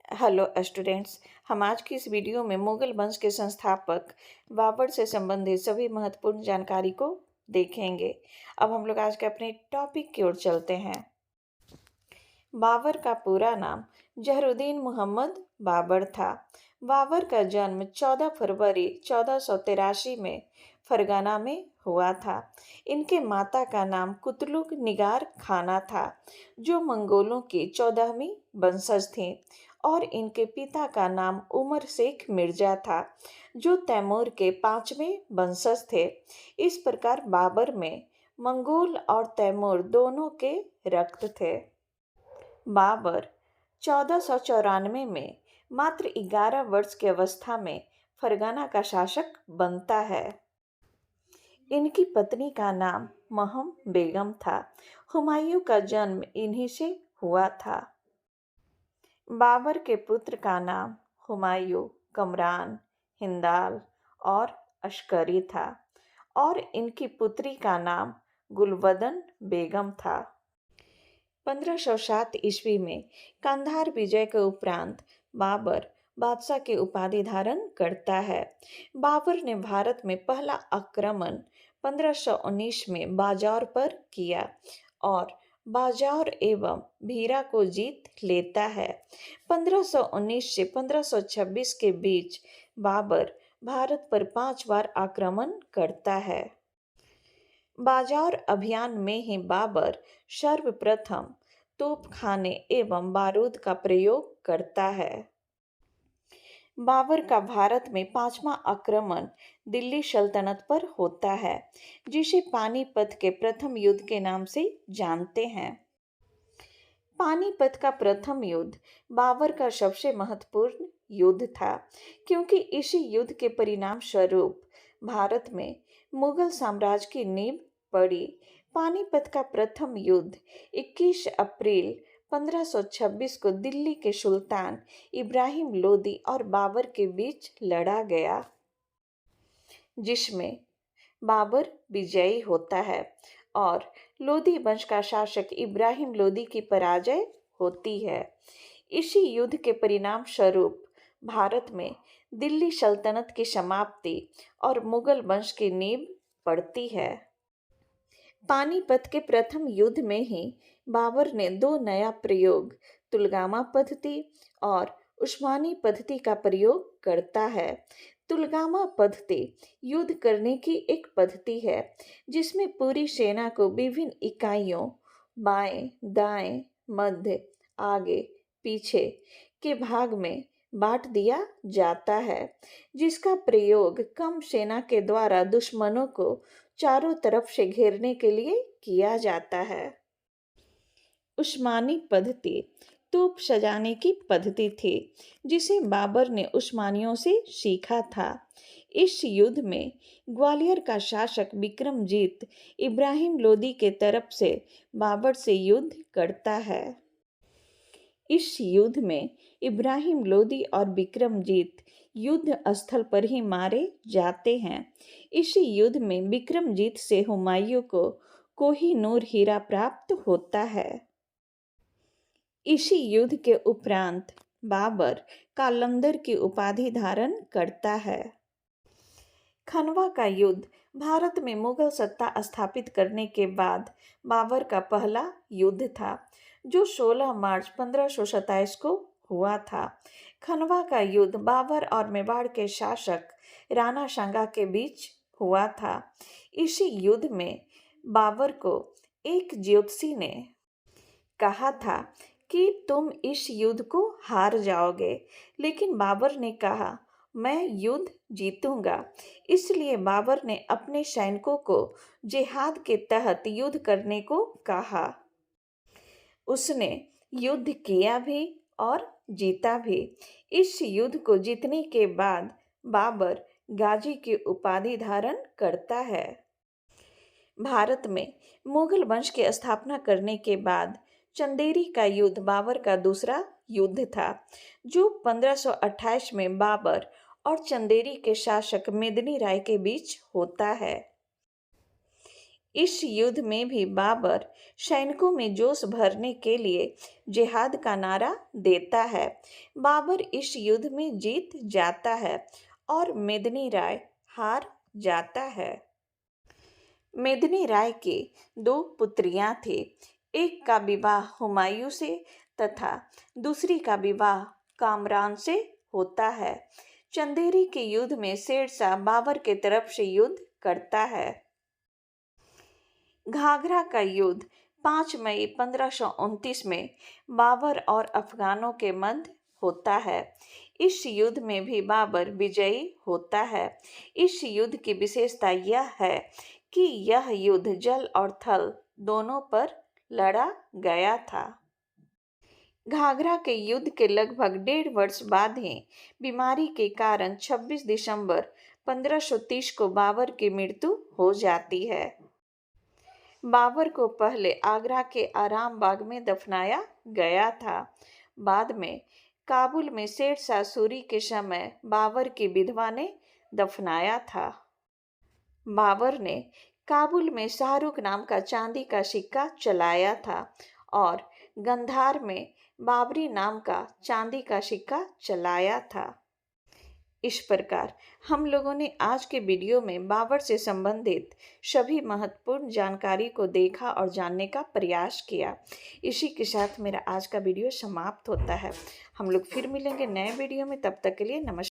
Hello students. हम आज की इस वीडियो में मुगल वंश के संस्थापक बाबर से संबंधित सभी महत्वपूर्ण जानकारी को देखेंगे। अब हम लोग आज के अपने टॉपिक की ओर चलते हैं। बाबर का पूरा नाम जहरुद्दीन मोहम्मद बाबर था। बाबर का जन्म 14 फरवरी 1483 में फरगाना में हुआ था। इनके माता का नाम कुतलुक निगार खाना था, जो मंगोलों की 14वीं वंशज थी, और इनके पिता का नाम उमर शेख मिर्जा था, जो तैमूर के 5वें वंशज थे। इस प्रकार बाबर में मंगोल और तैमूर दोनों के रक्त थे। बाबर 1494 में मात्र 11 वर्ष की अवस्था में फरगाना का शासक बनता है। इनकी पत्नी का नाम महम बेगम था। हुमायूं का जन्म इन्हीं से हुआ था। बाबर के पुत्र का नाम हुमायूं, कमरान, हिंदाल और अश्करी था, और इनकी पुत्री का नाम गुलबदन बेगम था। 1507 ईस्वी में कांधार विजय के उपरांत बाबर बादशाह की उपाधि धारण करता है। बाबर ने भारत में पहला आक्रमण 1519 में बाजार पर किया और बाजार एवं भीरा को जीत लेता है। 1519 से 1526 के बीच बाबर भारत पर 5 बार आक्रमण करता है। बाजार अभियान में ही बाबर सर्वप्रथम तोपखाने एवं बारूद का प्रयोग करता है। बाबर का भारत में 5वां आक्रमण दिल्ली सल्तनत पर होता है, जिसे पानीपत के प्रथम युद्ध के नाम से जानते हैं। पानीपत का प्रथम युद्ध बाबर का सबसे महत्वपूर्ण युद्ध था, क्योंकि इसी युद्ध के परिणाम स्वरूप भारत में मुगल साम्राज्य की नींव पड़ी। पानीपत का प्रथम युद्ध 21 अप्रैल 1526 को दिल्ली के सुल्तान इब्राहिम लोदी और बाबर के बीच लड़ा गया, जिसमें बाबर विजयी होता है और लोदी वंश का शासक इब्राहिम लोदी की पराजय होती है। इसी युद्ध के परिणाम स्वरूप भारत में दिल्ली सल्तनत की समाप्ति और मुगल वंश की नींव पड़ती है। पानीपत के प्रथम युद्ध में ही बाबर ने 2 नया प्रयोग, तुलगामा पद्धति और उस्मानी पद्धति का प्रयोग करता है। तुलगामा पद्धति युद्ध करने की एक पद्धति है, जिसमें पूरी सेना को विभिन्न इकाइयों, बाएं, दाएं, मध्य, आगे, पीछे के भाग में बांट दिया जाता है, जिसका प्रयोग कम सेना के द्वारा दुश्मनों को चारों तरफ से घेरने के लिए किया जाता है। उस्मानी पद्धति तोप सजाने की पद्धति थी, जिसे बाबर ने उस्मानियों से सीखा था। इस युद्ध में ग्वालियर का शासक विक्रमजीत इब्राहिम लोदी के तरफ से बाबर से युद्ध करता है। इस युद्ध में इब्राहिम लोदी और विक्रमजीत युद्ध स्थल पर ही मारे जाते हैं। इसी युद्ध में विक्रमजीत से हुमायूं को कोहिनूर हीरा प्राप्त होता है। इसी युद्ध के उपरांत बाबर कालंदर की उपाधि धारण करता है। खनवा का युद्ध भारत में मुगल सत्ता स्थापित करने के बाद बाबर का पहला युद्ध था, जो 16 मार्च 1527 को हुआ था। खनवा का युद्ध बाबर और मेवाड़ के शासक राणा सांगा के बीच हुआ था। इसी युद्ध में बाबर को एक ज्योतिषी ने कहा था कि तुम इस युद्ध को हार जाओगे, लेकिन बाबर ने कहा, मैं युद्ध जीतूंगा। इसलिए बाबर ने अपने सैनिकों को जिहाद के तहत युद्ध करने को कहा। उसने युद्ध किया भी और जीता भी। इस युद्ध को जीतने के बाद बाबर गाजी की उपाधि धारण करता है। भारत में मुगल वंश की स्थापना करने के बाद चंदेरी का युद्ध बाबर का दूसरा युद्ध था, जो 1528 में बाबर और चंदेरी के शासक मेदिनी राय के बीच होता है। इस युद्ध में भी बाबर सैनिकों में जोश भरने के लिए जिहाद का नारा देता है। बाबर इस युद्ध में जीत जाता है और मेदिनी राय हार जाता है। मेदिनी राय के दो पुत्रियां थे। एक का विवाह हुमायूं से तथा दूसरी का विवाह कामरान से होता है। चंदेरी के युद्ध में शेरशाह बाबर के तरफ से युद्ध करता है। घाघरा का युद्ध 5 मई 1529 में बाबर और अफगानों के मध्य होता है। इस युद्ध में भी बाबर विजयी होता है। इस युद्ध की विशेषता यह है कि यह युद्ध जल और थल दोनों पर लड़ा गया था। घाघरा के युद्ध के लगभग 1.5 वर्ष बाद ही बीमारी के कारण 26 दिसंबर 1530 को बाबर की मृत्यु हो जाती है। बाबर को पहले आगरा के आराम बाग में दफनाया गया था। बाद में काबुल में शेरशाह सूरी के समय बाबर की विधवा ने दफनाया था। बाबर ने काबुल में शाहरुख नाम का चांदी का सिक्का चलाया था और गंधार में बाबरी नाम का चांदी का सिक्का चलाया था। इस प्रकार हम लोगों ने आज के वीडियो में बाबर से संबंधित सभी महत्वपूर्ण जानकारी को देखा और जानने का प्रयास किया। इसी के साथ मेरा आज का वीडियो समाप्त होता है। हम लोग फिर मिलेंगे नए वीडियो में, तब तक के लिए नमस्कार।